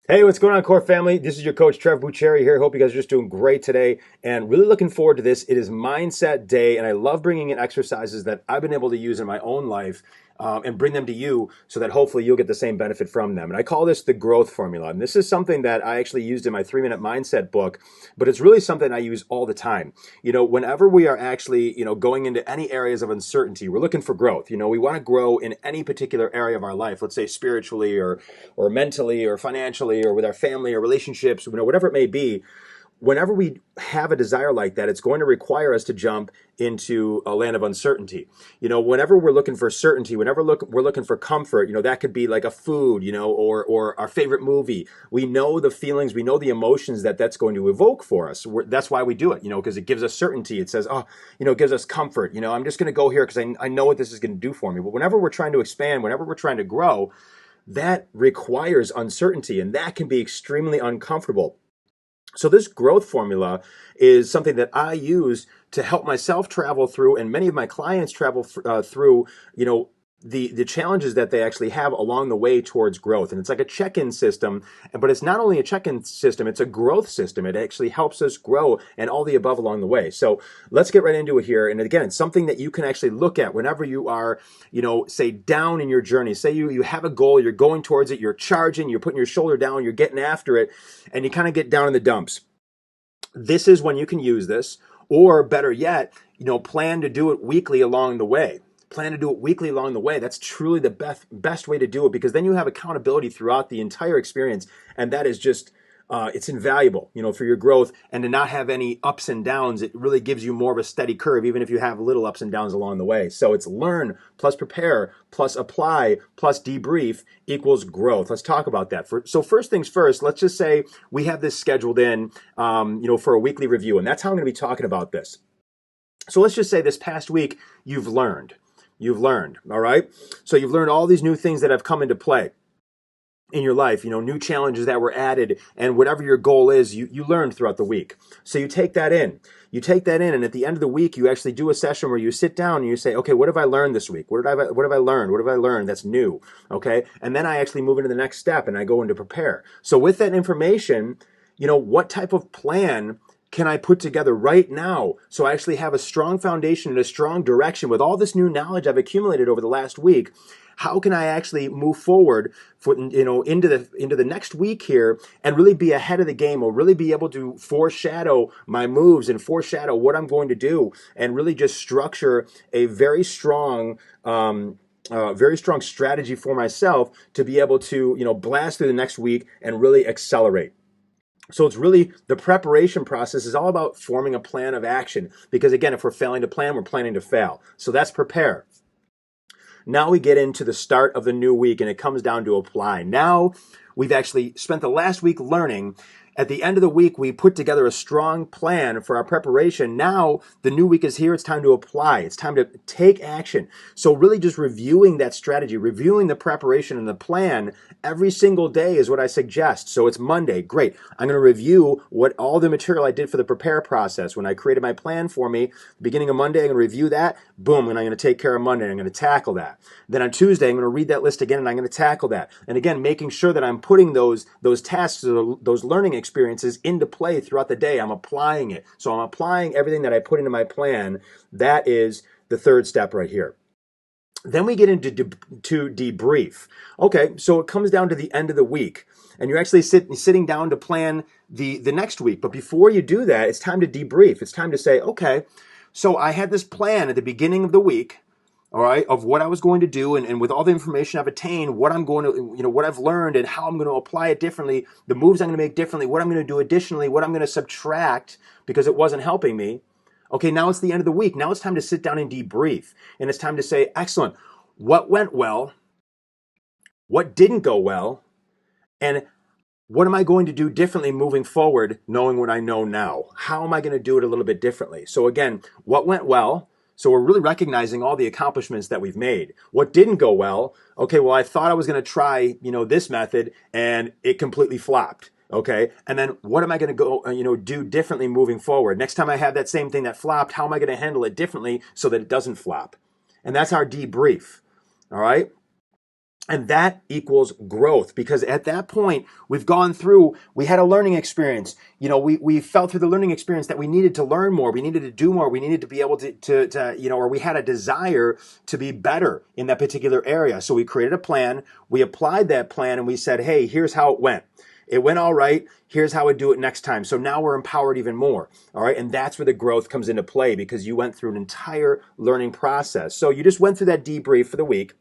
Hey, what's going on, Core Family? This is your coach, Trev Bucheri here. Hope you guys are just doing great today and really looking forward to this. It is Mindset Day, and I love bringing in exercises that I've been able to use in my own life and bring them to you so that hopefully you'll get the same benefit from them. And I call this the growth formula. And this is something that I actually used in my 3 Minute Mindset book, but it's really something I use all the time. Whenever we are actually, going into any areas of uncertainty, we're looking for growth. We want to grow in any particular area of our life, let's say spiritually or mentally or financially or with our family or relationships, whatever it may be. Whenever we have a desire like that, it's going to require us to jump into a land of uncertainty. Whenever we're looking for certainty, whenever we're looking for comfort, that could be like a food, or our favorite movie. We know the feelings, we know the emotions that's going to evoke for us. That's why we do it, because it gives us certainty. It says, it gives us comfort. I'm just going to go here because I know what this is going to do for me. But whenever we're trying to expand, whenever we're trying to grow, that requires uncertainty, and that can be extremely uncomfortable. So this growth formula is something that I use to help myself travel through, and many of my clients travel through, the challenges that they actually have along the way towards growth. And it's like a check-in system, but it's not only a check-in system, it's a growth system. It actually helps us grow and all the above along the way. So let's get right into it here. And again, it's something that you can actually look at whenever you are, say down in your journey. Say you have a goal, you're going towards it, you're charging, you're putting your shoulder down, you're getting after it, and you kind of get down in the dumps. This is when you can use this, or better yet, plan to do it weekly along the way. Plan to do it weekly along the way. That's truly the best way to do it, because then you have accountability throughout the entire experience, and that is just it's invaluable, for your growth. And to not have any ups and downs, it really gives you more of a steady curve, even if you have little ups and downs along the way. So it's learn plus prepare plus apply plus debrief equals growth. Let's talk about that. So first things first, let's just say we have this scheduled in, for a weekly review, and that's how I'm going to be talking about this. So let's just say this past week, you've learned, all right? So you've learned all these new things that have come into play in your life, new challenges that were added, and whatever your goal is, you learned throughout the week. So you take that in. And at the end of the week, you actually do a session where you sit down and you say, okay, what have I learned this week? What have I learned that's new? Okay. And then I actually move into the next step and I go into prepare. So with that information, what type of plan can I put together right now so I actually have a strong foundation and a strong direction with all this new knowledge I've accumulated over the last week? How can I actually move forward into the next week here and really be ahead of the game, or really be able to foreshadow my moves and foreshadow what I'm going to do, and really just structure a very strong strategy for myself to be able to blast through the next week and really accelerate. So it's really, the preparation process is all about forming a plan of action, because again, if we're failing to plan, we're planning to fail. So that's prepare. Now we get into the start of the new week, and it comes down to apply. Now we've actually spent the last week learning. At the end of the week, we put together a strong plan for our preparation. Now the new week is here. It's time to apply. It's time to take action. So really just reviewing that strategy, reviewing the preparation and the plan every single day is what I suggest. So it's Monday. Great. I'm going to review what all the material I did for the prepare process. When I created my plan for me, beginning of Monday, I'm going to review that. Boom. And I'm going to take care of Monday. I'm going to tackle that. Then on Tuesday, I'm going to read that list again, and I'm going to tackle that. And again, making sure that I'm putting those tasks, those learning experiences into play throughout the day. I'm applying it. So I'm applying everything that I put into my plan. That is the third step right here. Then we get into to debrief. Okay, so it comes down to the end of the week, and you're actually sitting down to plan the next week. But before you do that, it's time to debrief. It's time to say, okay, so I had this plan at the beginning of the week, all right, of what I was going to do, and with all the information I've attained, what I'm going to, what I've learned and how I'm going to apply it differently, the moves I'm going to make differently, what I'm going to do additionally, what I'm going to subtract because it wasn't helping me. Okay, now it's the end of the week. Now it's time to sit down and debrief. And it's time to say, excellent, what went well? What didn't go well? And what am I going to do differently moving forward, knowing what I know now? How am I going to do it a little bit differently? So again, what went well? So we're really recognizing all the accomplishments that we've made. What didn't go well? Okay, well, I thought I was going to try, this method, and it completely flopped. Okay, and then what am I going to go, do differently moving forward? Next time I have that same thing that flopped, how am I going to handle it differently so that it doesn't flop? And that's our debrief. All right. And that equals growth, because at that point we've gone through, we had a learning experience. We felt through the learning experience that we needed to learn more, we needed to do more, we needed to be able to or we had a desire to be better in that particular area. So we created a plan, we applied that plan, and we said, hey, here's how it went. It went all right. Here's how I do it next time. So now we're empowered even more. All right. And that's where the growth comes into play, because you went through an entire learning process. So you just went through that debrief for the week.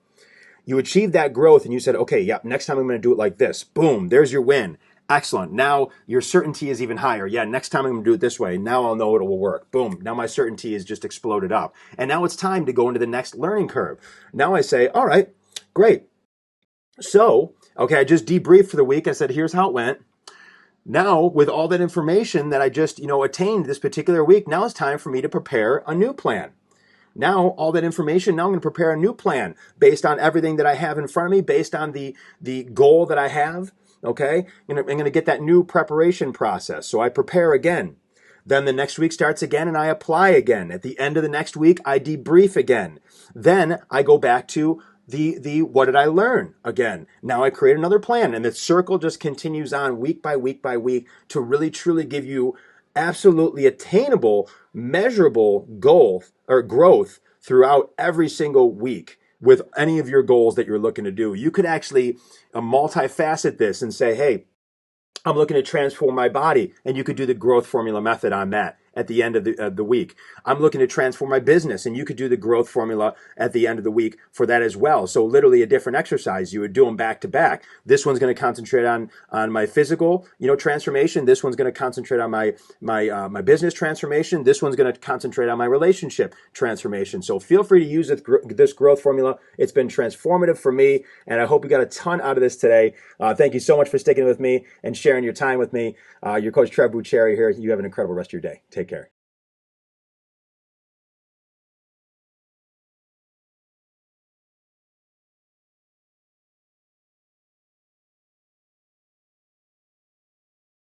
You achieved that growth and you said, okay, yeah, next time I'm going to do it like this. Boom, there's your win. Excellent. Now your certainty is even higher. Yeah, next time I'm going to do it this way. Now I'll know it will work. Boom. Now my certainty is just exploded up. And now it's time to go into the next learning curve. Now I say, all right, great. So, okay, I just debriefed for the week. I said, here's how it went. Now, with all that information that I just, attained this particular week, now it's time for me to prepare a new plan. Now, all that information, now I'm going to prepare a new plan based on everything that I have in front of me, based on the goal that I have, okay? I'm going to get that new preparation process. So I prepare again. Then the next week starts again and I apply again. At the end of the next week, I debrief again. Then I go back to the what did I learn again. Now I create another plan, and the circle just continues on week by week by week to really truly give you absolutely attainable, measurable goal or growth throughout every single week with any of your goals that you're looking to do. You could actually multifacet this and say, hey, I'm looking to transform my body, and you could do the growth formula method on that at the end of the week. I'm looking to transform my business, and you could do the growth formula at the end of the week for that as well. So literally a different exercise. You would do them back to back. This one's going to concentrate on my physical, transformation. This one's going to concentrate on my business transformation. This one's going to concentrate on my relationship transformation. So feel free to use this growth formula. It's been transformative for me, and I hope you got a ton out of this today. Thank you so much for sticking with me and sharing your time with me. Your coach Trev Bucheri here. You have an incredible rest of your day. Take care.